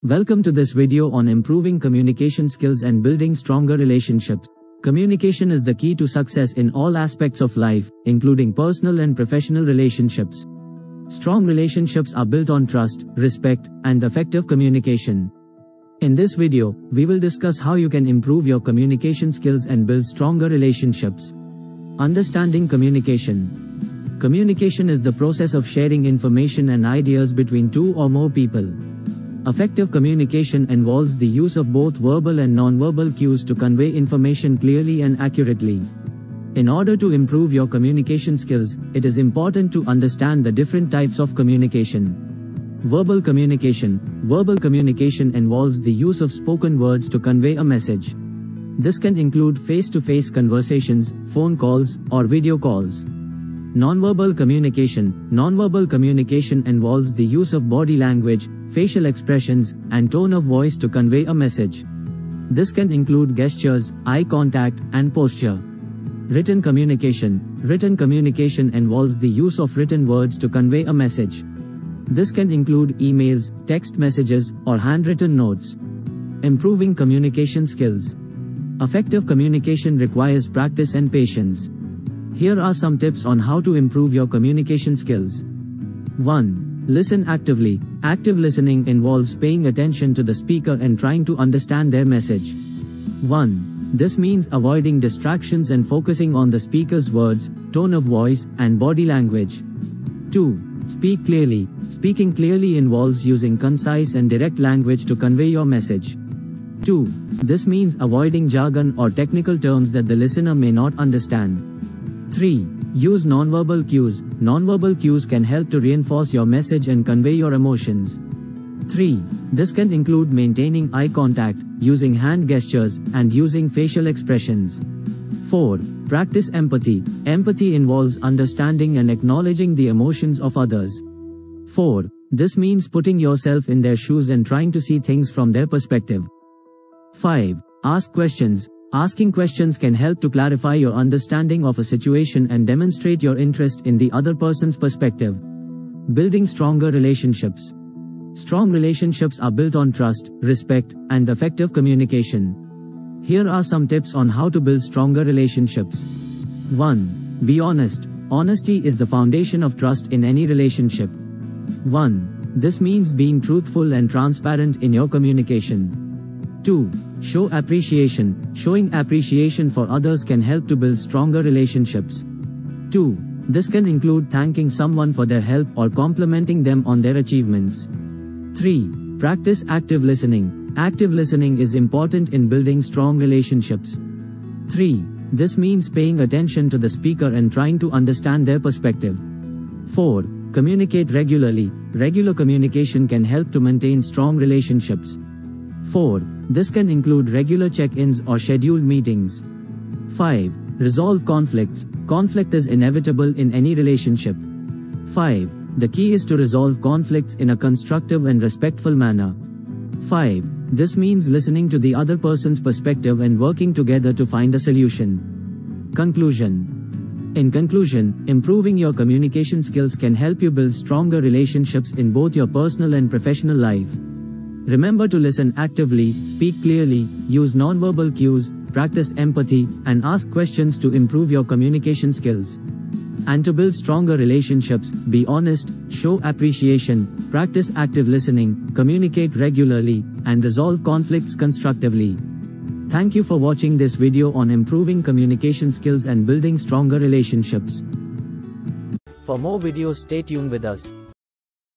Welcome to this video on improving communication skills and building stronger relationships. Communication is the key to success in all aspects of life, including personal and professional relationships. Strong relationships are built on trust, respect, and effective communication. In this video, we will discuss how you can improve your communication skills and build stronger relationships. Understanding communication. Communication is the process of sharing information and ideas between two or more people. Effective communication involves the use of both verbal and nonverbal cues to convey information clearly and accurately. In order to improve your communication skills, it is important to understand the different types of communication. Verbal communication. Verbal communication involves the use of spoken words to convey a message. This can include face-to-face conversations, phone calls, or video calls. Nonverbal communication. Nonverbal communication involves the use of body language, facial expressions, and tone of voice to convey a message. This can include gestures, eye contact, and posture. Written communication. Written communication involves the use of written words to convey a message. This can include emails, text messages, or handwritten notes. Improving communication skills. Effective communication requires practice and patience. Here are some tips on how to improve your communication skills. 1. Listen actively. Active listening involves paying attention to the speaker and trying to understand their message. 1. This means avoiding distractions and focusing on the speaker's words, tone of voice, and body language. 2. Speak clearly. Speaking clearly involves using concise and direct language to convey your message. 2. This means avoiding jargon or technical terms that the listener may not understand. 3. Use nonverbal cues. Nonverbal cues can help to reinforce your message and convey your emotions. 3. This can include maintaining eye contact, using hand gestures, and using facial expressions. 4. Practice empathy. Empathy involves understanding and acknowledging the emotions of others. 4. This means putting yourself in their shoes and trying to see things from their perspective. 5. Ask questions. Asking questions can help to clarify your understanding of a situation and demonstrate your interest in the other person's perspective. Building stronger relationships. Strong relationships are built on trust, respect, and effective communication. Here are some tips on how to build stronger relationships. 1. Be honest. Honesty is the foundation of trust in any relationship. 1. This means being truthful and transparent in your communication. 2. Show appreciation. Showing appreciation for others can help to build stronger relationships. 2. This can include thanking someone for their help or complimenting them on their achievements. 3. Practice active listening. Active listening is important in building strong relationships. 3. This means paying attention to the speaker and trying to understand their perspective. 4. Communicate regularly. Regular communication can help to maintain strong relationships. 4. This can include regular check-ins or scheduled meetings. 5. Resolve conflicts. Conflict is inevitable in any relationship. 5. The key is to resolve conflicts in a constructive and respectful manner. 5. This means listening to the other person's perspective and working together to find a solution. Conclusion. In conclusion, improving your communication skills can help you build stronger relationships in both your personal and professional life. Remember to listen actively, speak clearly, use nonverbal cues, practice empathy, and ask questions to improve your communication skills. And to build stronger relationships, be honest, show appreciation, practice active listening, communicate regularly, and resolve conflicts constructively. Thank you for watching this video on improving communication skills and building stronger relationships. For more videos, stay tuned with us.